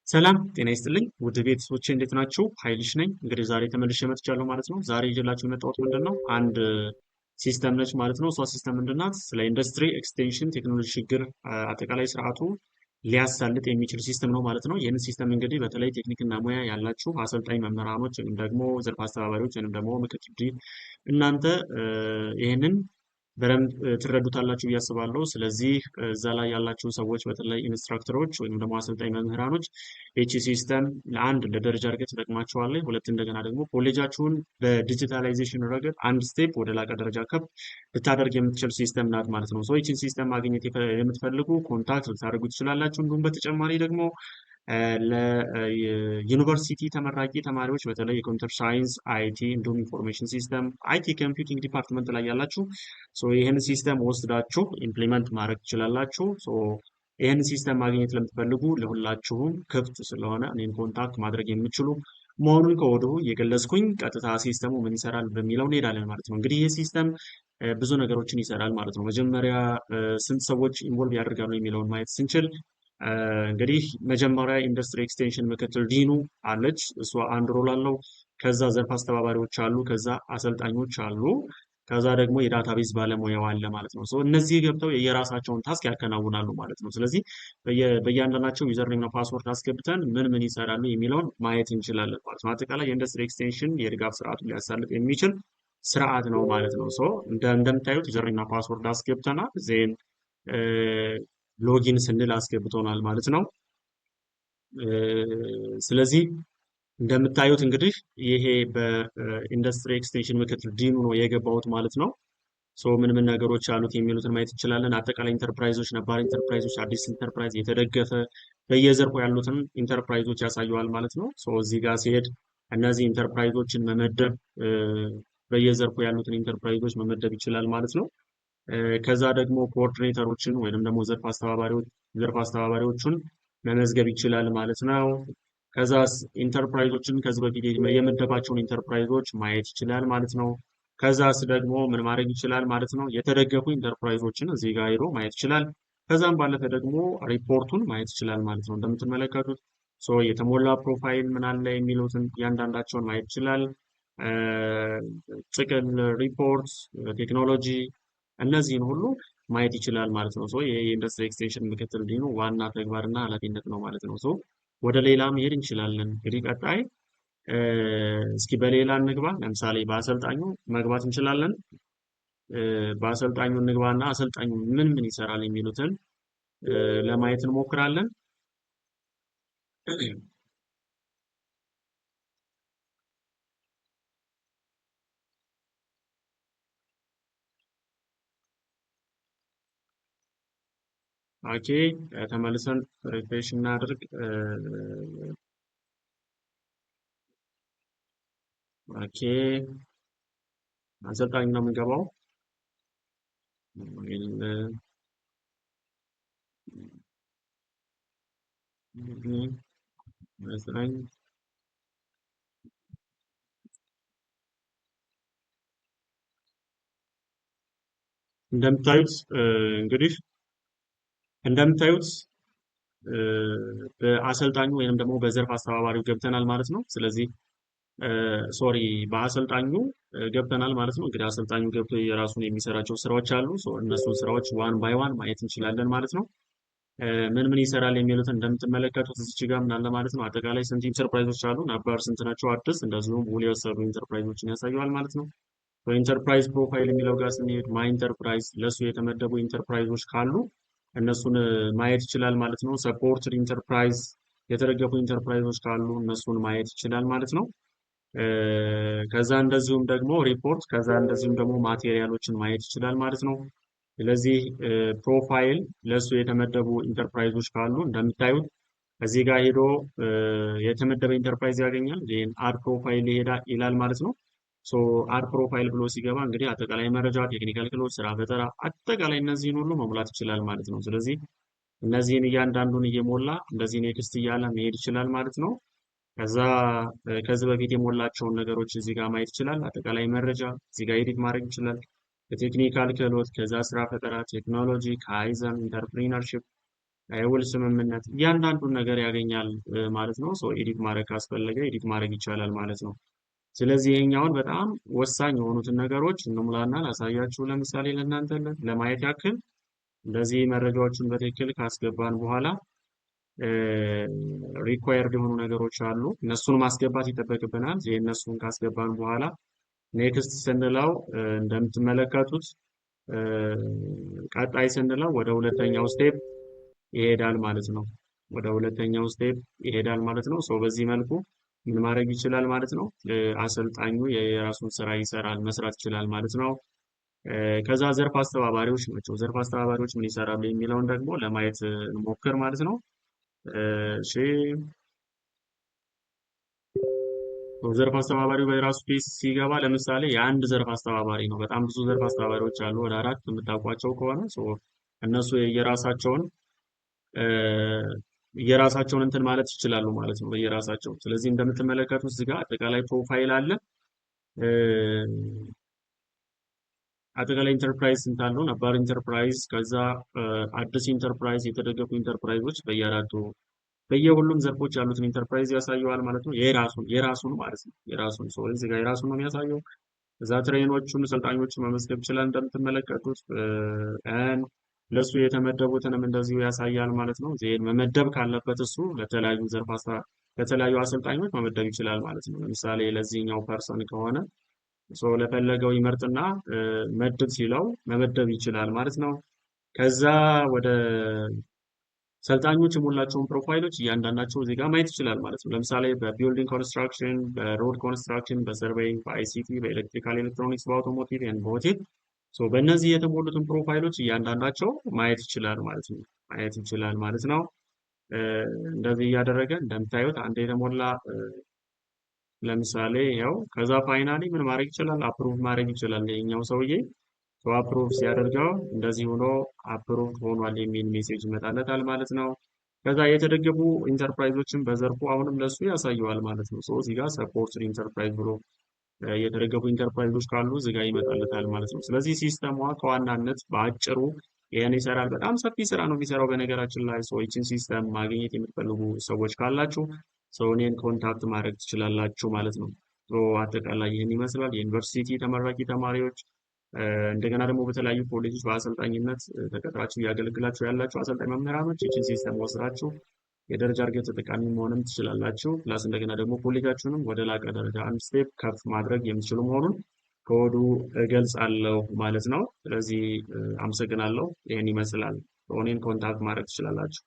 ሰላም ጤና ይስጥልኝ ውድ ቤተሰቦቼ እንዴት ናችሁ? ኃይልሽ ነኝ። እንግዲህ ዛሬ ተመልሼ መጥቻለሁ ማለት ነው። ዛሬ ይዤላችሁ የመጣሁት ምንድን ነው? አንድ ሲስተም ነች ማለት ነው። እሷ ሲስተም ምንድን ናት? ስለ ኢንዱስትሪ ኤክስቴንሽን ቴክኖሎጂ ሽግግር አጠቃላይ ስርዓቱ ሊያሳልጥ የሚችል ሲስተም ነው ማለት ነው። ይህንን ሲስተም እንግዲህ በተለይ ቴክኒክና ሙያ ያላችሁ አሰልጣኝ መምህራኖች ወይም ደግሞ ዘርፍ አስተባባሪዎች ወይም ደግሞ ምክትል እናንተ ይህንን በደንብ ትረዱታላችሁ ብዬ አስባለሁ። ስለዚህ እዛ ላይ ያላችሁ ሰዎች በተለይ ኢንስትራክተሮች ወይም ደግሞ አሰልጣኝ መምህራኖች ይቺ ሲስተም ለደረጃ እድገት ትጠቅማችኋለች። ሁለት እንደገና ደግሞ ኮሌጃችሁን በዲጂታላይዜሽን ረገድ አንድ ስቴፕ ወደ ላቀ ደረጃ ከፍ ልታደርግ የምትችል ሲስተም ናት ማለት ነው። ሶ ይቺን ሲስተም ማግኘት የምትፈልጉ ኮንታክት ልታደርጉ ትችላላችሁ። እንዲሁም በተጨማሪ ደግሞ ለዩኒቨርሲቲ ተመራቂ ተማሪዎች በተለይ የኮምፒውተር ሳይንስ፣ አይቲ እንዲሁም ኢንፎርሜሽን ሲስተም፣ አይቲ ኮምፒውቲንግ ዲፓርትመንት ላይ ያላችሁ ይህን ሲስተም ወስዳችሁ ኢምፕሊመንት ማድረግ ትችላላችሁ። ይህን ሲስተም ማግኘት ለምትፈልጉ ለሁላችሁም ክፍት ስለሆነ እኔን ኮንታክት ማድረግ የምችሉ መሆኑን ከወዲሁ እየገለጽኩኝ ቀጥታ ሲስተሙ ምን ይሰራል በሚለው እንሄዳለን ማለት ነው። እንግዲህ ይህ ሲስተም ብዙ ነገሮችን ይሰራል ማለት ነው። መጀመሪያ ስንት ሰዎች ኢንቮልቭ ያደርጋሉ የሚለውን ማየት ስንችል እንግዲህ መጀመሪያ ኢንዱስትሪ ኤክስቴንሽን ምክትል ዲኑ አለች። እሷ አንድ ሮል አለው። ከዛ ዘርፍ አስተባባሪዎች አሉ። ከዛ አሰልጣኞች አሉ። ከዛ ደግሞ የዳታቤዝ ባለሙያው አለ ማለት ነው። እነዚህ ገብተው የራሳቸውን ታስክ ያከናውናሉ ማለት ነው። ስለዚህ በእያንዳንዳቸው ዩዘርኔም እና ፓስወርድ አስገብተን ምን ይሰራሉ የሚለውን ማየት እንችላለን ማለት ነው። አጠቃላይ የኢንዱስትሪ ኤክስቴንሽን የድጋፍ ስርዓቱን ሊያሳልጥ የሚችል ስርዓት ነው ማለት ነው። እንደምታዩት ዩዘርኔም እና ፓስወርድ አስገብተናል። ዜን ሎጊን ስንል አስገብቶናል ማለት ነው። ስለዚህ እንደምታዩት እንግዲህ ይሄ በኢንዱስትሪ ኤክስቴንሽን ምክትል ዲኑ ነው የገባሁት ማለት ነው። ምን ነገሮች አሉት የሚሉትን ማየት እንችላለን። አጠቃላይ ኢንተርፕራይዞች፣ ነባር ኢንተርፕራይዞች፣ አዲስ ኢንተርፕራይዝ፣ የተደገፈ በየዘርፉ ያሉትን ኢንተርፕራይዞች ያሳየዋል ማለት ነው። እዚህ ጋር ሲሄድ እነዚህ ኢንተርፕራይዞችን መመደብ በየዘርፉ ያሉትን ኢንተርፕራይዞች መመደብ ይችላል ማለት ነው። ከዛ ደግሞ ኮኦርዲኔተሮችን ወይንም ደግሞ ዘርፍ አስተባባሪዎቹን መመዝገብ ይችላል ማለት ነው። ከዛ ኢንተርፕራይዞችን ከዚህ በፊት የመደባቸውን ኢንተርፕራይዞች ማየት ይችላል ማለት ነው። ከዛስ ደግሞ ምን ማድረግ ይችላል ማለት ነው? የተደገፉ ኢንተርፕራይዞችን እዚህ ጋር ሄዶ ማየት ይችላል። ከዛም ባለፈ ደግሞ ሪፖርቱን ማየት ይችላል ማለት ነው። እንደምትመለከቱት የተሞላ ፕሮፋይል ምን አለ የሚሉትን እያንዳንዳቸውን ማየት ይችላል። ጥቅል ሪፖርት፣ ቴክኖሎጂ እነዚህን ሁሉ ማየት ይችላል ማለት ነው። የኢንዱስትሪ ኤክስቴንሽን ምክትል ዲኑ ዋና ተግባርና ኃላፊነት ነው ማለት ነው። ወደ ሌላ መሄድ እንችላለን። እንግዲህ ቀጣይ እስኪ በሌላ እንግባ። ለምሳሌ በአሰልጣኙ መግባት እንችላለን። በአሰልጣኙ እንግባና አሰልጣኙ ምን ይሰራል የሚሉትን ለማየት እንሞክራለን። ኦኬ ተመልሰን ሪፍሬሽ እናድርግ። ኦኬ አሰልጣኝ ነው የምንገባው። እንደምታዩት እንግዲህ እንደምታዩት በአሰልጣኙ ወይንም ደግሞ በዘርፍ አስተባባሪው ገብተናል ማለት ነው። ስለዚህ ሶሪ በአሰልጣኙ ገብተናል ማለት ነው። እንግዲህ አሰልጣኙ ገብቶ የራሱን የሚሰራቸው ስራዎች አሉ። እነሱን ስራዎች ዋን ባይ ዋን ማየት እንችላለን ማለት ነው። ምን ይሰራል የሚሉትን እንደምትመለከቱት እዚች ጋር ምን አለ ማለት ነው። አጠቃላይ ስንት ኢንተርፕራይዞች አሉ፣ ነባር ስንት ናቸው፣ አዲስ እንደዚሁም ውል የወሰዱ ኢንተርፕራይዞችን ያሳየዋል ማለት ነው። ኢንተርፕራይዝ ፕሮፋይል የሚለው ጋር ስንሄድ ማይ ኢንተርፕራይዝ ለሱ የተመደቡ ኢንተርፕራይዞች ካሉ እነሱን ማየት ይችላል ማለት ነው። ሰፖርትድ ኢንተርፕራይዝ የተደገፉ ኢንተርፕራይዞች ካሉ እነሱን ማየት ይችላል ማለት ነው። ከዛ እንደዚሁም ደግሞ ሪፖርት ከዛ እንደዚሁም ደግሞ ማቴሪያሎችን ማየት ይችላል ማለት ነው። ስለዚህ ፕሮፋይል ለሱ የተመደቡ ኢንተርፕራይዞች ካሉ እንደምታዩት እዚህ ጋር ሄዶ የተመደበ ኢንተርፕራይዝ ያገኛል። ዜን አድ ፕሮፋይል ይላል ማለት ነው። አድ ፕሮፋይል ብሎ ሲገባ እንግዲህ አጠቃላይ መረጃ፣ ቴክኒካል ክህሎት፣ ስራ ፈጠራ አጠቃላይ እነዚህን ሁሉ መሙላት ይችላል ማለት ነው። ስለዚህ እነዚህን እያንዳንዱን እየሞላ እንደዚህ ኔክስት እያለ መሄድ ይችላል ማለት ነው። ከዛ ከዚህ በፊት የሞላቸውን ነገሮች እዚህ ጋር ማየት ይችላል። አጠቃላይ መረጃ እዚህ ጋር ኤዲት ማድረግ ይችላል። የቴክኒካል ክህሎት፣ ከዛ ስራ ፈጠራ፣ ቴክኖሎጂ፣ ካይዘን፣ ኢንተርፕሪነርሺፕ የውል ስምምነት እያንዳንዱን ነገር ያገኛል ማለት ነው። ሶ ኤዲት ማድረግ ካስፈለገ ኤዲት ማድረግ ይቻላል ማለት ነው። ስለዚህ ይሄኛውን በጣም ወሳኝ የሆኑትን ነገሮች እንሙላና ላሳያችሁ። ለምሳሌ ለእናንተ ለማየት ያክል እንደዚህ መረጃዎቹን በትክክል ካስገባን በኋላ ሪኳየርድ የሆኑ ነገሮች አሉ። እነሱን ማስገባት ይጠበቅብናል። የእነሱን ካስገባን በኋላ ኔክስት ስንለው እንደምትመለከቱት ቀጣይ ስንለው ወደ ሁለተኛው ስቴፕ ይሄዳል ማለት ነው። ወደ ሁለተኛው ስቴፕ ይሄዳል ማለት ነው። ሰው በዚህ መልኩ ምን ማድረግ ይችላል ማለት ነው። አሰልጣኙ የራሱን ስራ ይሰራል መስራት ይችላል ማለት ነው። ከዛ ዘርፍ አስተባባሪዎች ናቸው። ዘርፍ አስተባባሪዎች ምን ይሰራሉ የሚለውን ደግሞ ለማየት እንሞክር ማለት ነው። እሺ ዘርፍ አስተባባሪው በራሱ ኬስ ሲገባ ለምሳሌ የአንድ ዘርፍ አስተባባሪ ነው። በጣም ብዙ ዘርፍ አስተባባሪዎች አሉ፣ ወደ አራት የምታውቋቸው ከሆነ እነሱ የራሳቸውን እንትን ማለት ይችላሉ ማለት ነው በየራሳቸው። ስለዚህ እንደምትመለከቱት እዚህ ጋር አጠቃላይ ፕሮፋይል አለ። አጠቃላይ ኢንተርፕራይዝ ስንት አለው? ነባር ኢንተርፕራይዝ፣ ከዛ አዲስ ኢንተርፕራይዝ፣ የተደገፉ ኢንተርፕራይዞች በየሁሉም ዘርፎች ያሉትን ኢንተርፕራይዝ ያሳየዋል ማለት ነው። የራሱን ማለት ነው። የራሱን ሰው እዚህ ጋር የራሱን ነው የሚያሳየው። እዛ ትሬኖቹን ሰልጣኞቹን መመዝገብ ይችላል እንደምትመለከቱት። ለሱ የተመደቡትንም እንደዚሁ ያሳያል ማለት ነው። ዜን መመደብ ካለበት እሱ ለተለያዩ አሰልጣኞች መመደብ ይችላል ማለት ነው። ለምሳሌ ለዚህኛው ፐርሰን ከሆነ ለፈለገው ይመርጥና መድብ ሲለው መመደብ ይችላል ማለት ነው። ከዛ ወደ ሰልጣኞች የሞላቸውን ፕሮፋይሎች እያንዳንዳቸው እዚህ ጋር ማየት ይችላል ማለት ነው። ለምሳሌ በቢልዲንግ ኮንስትራክሽን፣ በሮድ ኮንስትራክሽን፣ በሰርቬይንግ፣ በአይሲቲ፣ በኤሌክትሪካል ኤሌክትሮኒክስ፣ በአውቶሞቲቭ ኤንድ በሆቴል በእነዚህ የተሞሉትን ፕሮፋይሎች እያንዳንዳቸው ማየት ይችላል ማለት ነው። ማየት ይችላል ማለት ነው። እንደዚህ እያደረገ እንደምታዩት አንድ የተሞላ ለምሳሌ ያው ከዛ ፋይናሊ ምን ማድረግ ይችላል? አፕሩቭ ማድረግ ይችላል። የኛው ሰውዬ አፕሩቭ ሲያደርገው እንደዚህ ሆኖ አፕሩቭ ሆኗል የሚል ሜሴጅ ይመጣለታል ማለት ነው። ከዛ የተደገፉ ኢንተርፕራይዞችን በዘርፉ አሁንም ለሱ ያሳየዋል ማለት ነው። እዚህ ጋር ሰፖርት ኢንተርፕራይዝ ብሎ የተደገፉ ኢንተርፕራይዞች ካሉ እዚህ ጋር ይመጣለታል ማለት ነው። ስለዚህ ሲስተሟ ከዋናነት በአጭሩ ይህን ይሰራል። በጣም ሰፊ ስራ ነው የሚሰራው በነገራችን ላይ። ይችን ሲስተም ማግኘት የምትፈልጉ ሰዎች ካላችሁ እኔን ኮንታክት ማድረግ ትችላላችሁ ማለት ነው። አጠቃላይ ይህን ይመስላል። የዩኒቨርሲቲ ተመራቂ ተማሪዎች እንደገና ደግሞ በተለያዩ ኮሌጆች በአሰልጣኝነት ተቀጥራችሁ እያገለግላችሁ ያላችሁ አሰልጣኝ መምህራኖች ይችን ሲስተም ወስዳችሁ የደረጃ እድገት ተጠቃሚ መሆንም ትችላላችሁ። ፕላስ እንደገና ደግሞ ኮሌጃችሁንም ወደ ላቀ ደረጃ አንድ ስቴፕ ከፍ ማድረግ የምትችሉ መሆኑን ከወዱ እገልጻለሁ ማለት ነው። ስለዚህ አመሰግናለሁ። ይህን ይመስላል። እኔን ኮንታክት ማድረግ ትችላላችሁ።